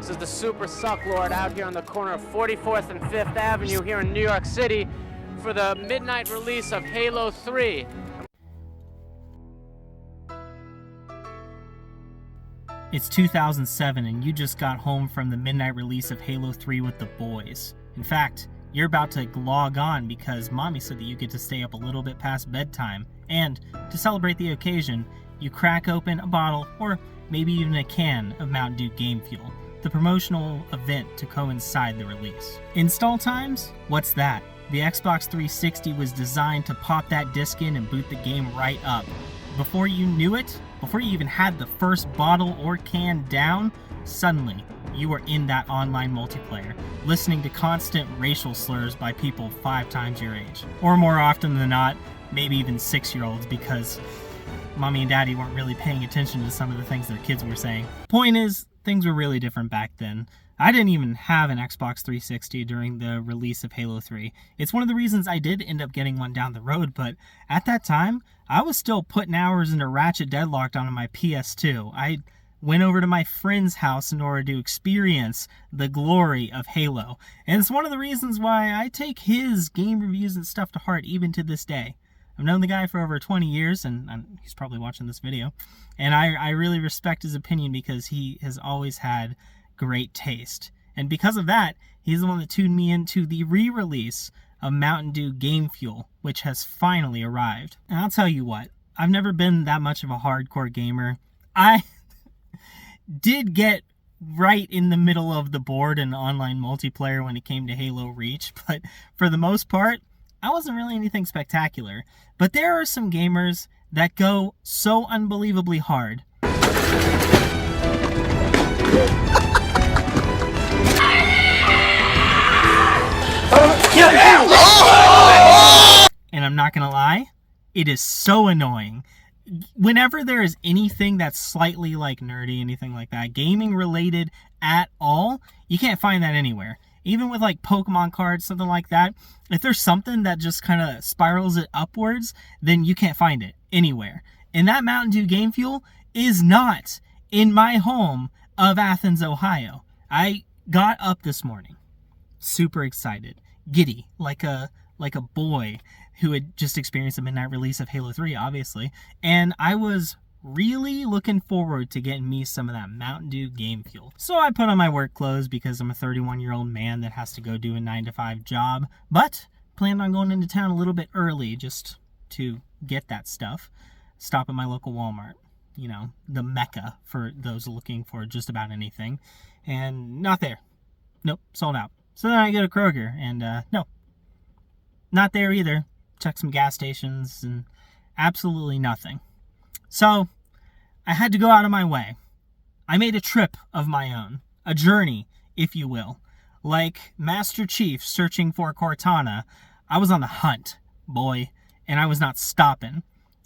This is the Super Suck Lord out here on the corner of 44th and 5th Avenue here in New York City for the midnight release of Halo 3. It's 2007 and you just got home from the midnight release of Halo 3 with the boys. In fact, you're about to log on because mommy said that you get to stay up a little bit past bedtime. And to celebrate the occasion, you crack open a bottle or maybe even a can of Mountain Dew Game Fuel, the promotional event to coincide the release. Install times? What's that? The Xbox 360 was designed to pop that disc in and boot the game right up. Before you knew it, before you even had the first bottle or can down, suddenly you were in that online multiplayer, listening to constant racial slurs by people 5 times your age. Or more often than not, maybe even 6-year-olds, because mommy and daddy weren't really paying attention to some of the things their kids were saying. Point is, things were really different back then. I didn't even have an Xbox 360 during the release of Halo 3. It's one of the reasons I did end up getting one down the road, but at that time, I was still putting hours into Ratchet Deadlocked on my PS2. I went over to my friend's house in order to experience the glory of Halo. And it's one of the reasons why I take his game reviews and stuff to heart even to this day. I've known the guy for over 20 years, and he's probably watching this video. And I really respect his opinion because he has always had great taste. And because of that, he's the one that tuned me into the re-release of Mountain Dew Game Fuel, which has finally arrived. And I'll tell you what, I've never been that much of a hardcore gamer. I did get right in the middle of the board in online multiplayer when it came to Halo Reach, but for the most part, I wasn't really anything spectacular. But there are some gamers that go so unbelievably hard. And I'm not gonna lie, it is so annoying. Whenever there is anything that's slightly like nerdy, anything like that, gaming related at all, you can't find that anywhere. Even with like Pokemon cards, something like that, if there's something that just kind of spirals it upwards, then you can't find it anywhere. And that Mountain Dew Game Fuel is not in my home of Athens, Ohio. I got up this morning, super excited, giddy, like a boy who had just experienced the midnight release of Halo 3, obviously. And I was really looking forward to getting me some of that Mountain Dew Game Fuel. So I put on my work clothes because I'm a 31-year-old man that has to go do a 9-to-5 job, but planned on going into town a little bit early just to get that stuff. Stop at my local Walmart, you know, the mecca for those looking for just about anything. And not there. Nope, sold out. So then I go to Kroger and no, not there either. Check some gas stations and absolutely nothing. So I had to go out of my way. I made a trip of my own, a journey, if you will. Like Master Chief searching for Cortana, I was on the hunt, boy, and I was not stopping.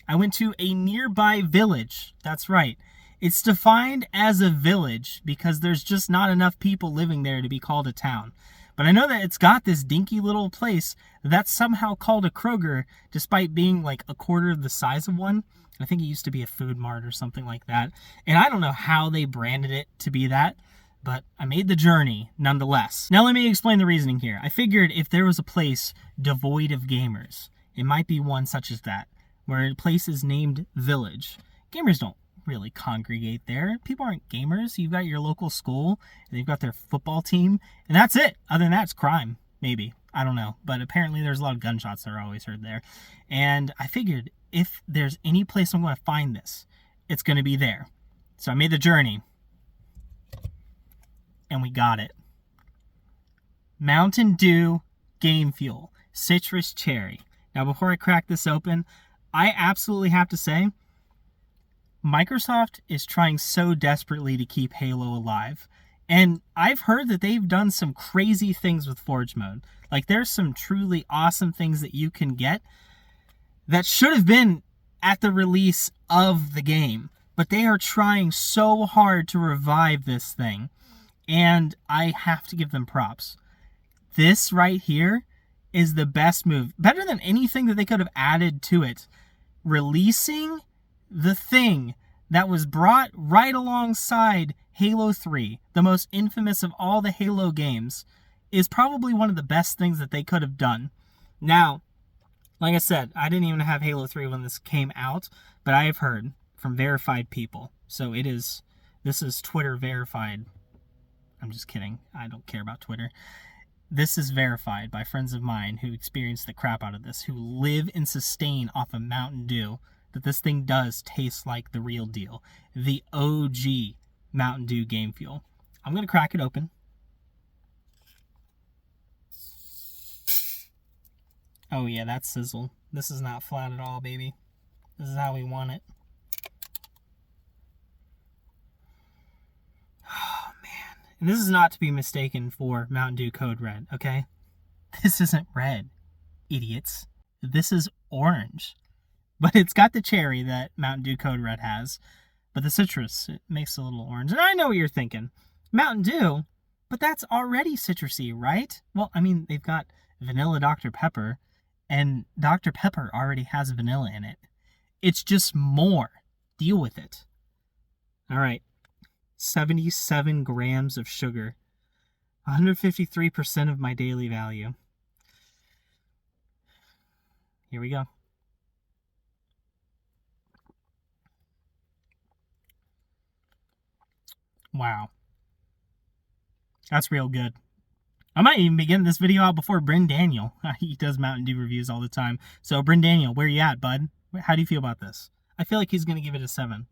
I went to a nearby village. That's right. It's defined as a village because there's just not enough people living there to be called a town. But I know that it's got this dinky little place that's somehow called a Kroger, despite being like a quarter of the size of one. I think it used to be a food mart or something like that. And I don't know how they branded it to be that, but I made the journey nonetheless. Now let me explain the reasoning here. I figured if there was a place devoid of gamers, it might be one such as that, where a place is named Village. Gamers don't really congregate there. People aren't gamers. You've got your local school, and they've got their football team, and that's it. Other than that, it's crime, maybe. I don't know. But apparently there's a lot of gunshots that are always heard there. And I figured if there's any place I'm going to find this, it's going to be there. So I made the journey. And we got it. Mountain Dew Game Fuel. Citrus Cherry. Now before I crack this open, I absolutely have to say, Microsoft is trying so desperately to keep Halo alive. And I've heard that they've done some crazy things with Forge Mode. Like, there's some truly awesome things that you can get that should have been at the release of the game. But they are trying so hard to revive this thing. And I have to give them props. This right here is the best move. Better than anything that they could have added to it. Releasing the thing that was brought right alongside Halo 3, the most infamous of all the Halo games, is probably one of the best things that they could have done. Now, like I said, I didn't even have Halo 3 when this came out, but I have heard from verified people. So this is Twitter verified. I'm just kidding. I don't care about Twitter. This is verified by friends of mine who experienced the crap out of this, who live and sustain off of Mountain Dew, that this thing does taste like the real deal. The OG Mountain Dew Game Fuel. I'm going to crack it open. Oh yeah, that's sizzle. This is not flat at all, baby. This is how we want it. Oh man. And this is not to be mistaken for Mountain Dew Code Red, okay? This isn't red, idiots. This is orange. But it's got the cherry that Mountain Dew Code Red has. But the citrus, it makes it a little orange. And I know what you're thinking. Mountain Dew, but that's already citrusy, right? Well, I mean, they've got vanilla Dr. Pepper, and Dr. Pepper already has vanilla in it. It's just more. Deal with it. All right. 77 grams of sugar. 153% of my daily value. Here we go. Wow. That's real good. I might even begin this video out before Bryn Daniel. He does Mountain Dew reviews all the time. So, Bryn Daniel, where you at, bud? How do you feel about this? I feel like he's going to give it a 7.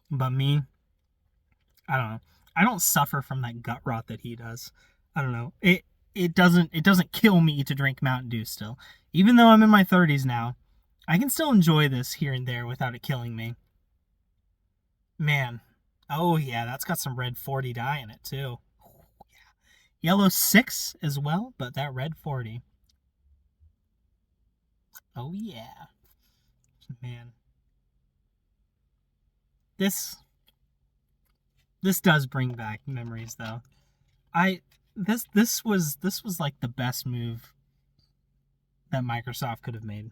But me, I don't know. I don't suffer from that gut rot that he does. I don't know. It doesn't kill me to drink Mountain Dew still. Even though I'm in my 30s now, I can still enjoy this here and there without it killing me. Man. Oh yeah, that's got some red 40 dye in it too. Oh, yeah. Yellow 6 as well, but that red 40. Oh yeah. Man. This does bring back memories though. This was like the best move that Microsoft could have made.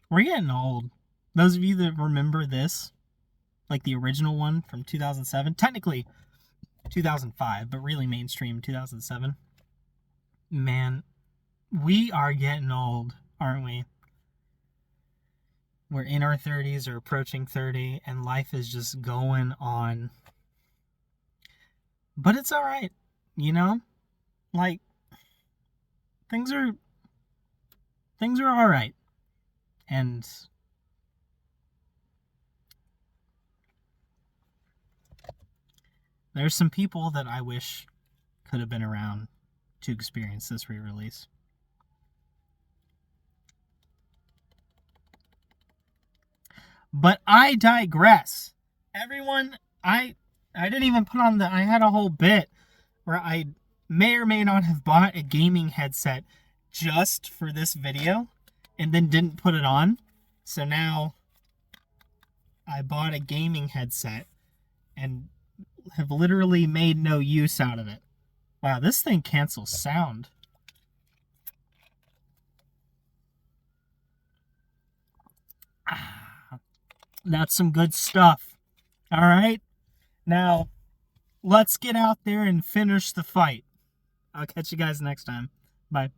We're getting old. Those of you that remember this, like the original one from 2007, technically 2005, but really mainstream 2007. Man, we are getting old, aren't we? We're in our 30s or approaching 30, and life is just going on. But it's all right, you know? Like, things are all right. And there's some people that I wish could have been around to experience this re-release. But I digress. Everyone, I didn't even put on I had a whole bit where I may or may not have bought a gaming headset just for this video and then didn't put it on. So now I bought a gaming headset and have literally made no use out of it. Wow, this thing cancels sound. That's some good stuff. All right. Now, let's get out there and finish the fight. I'll catch you guys next time. Bye.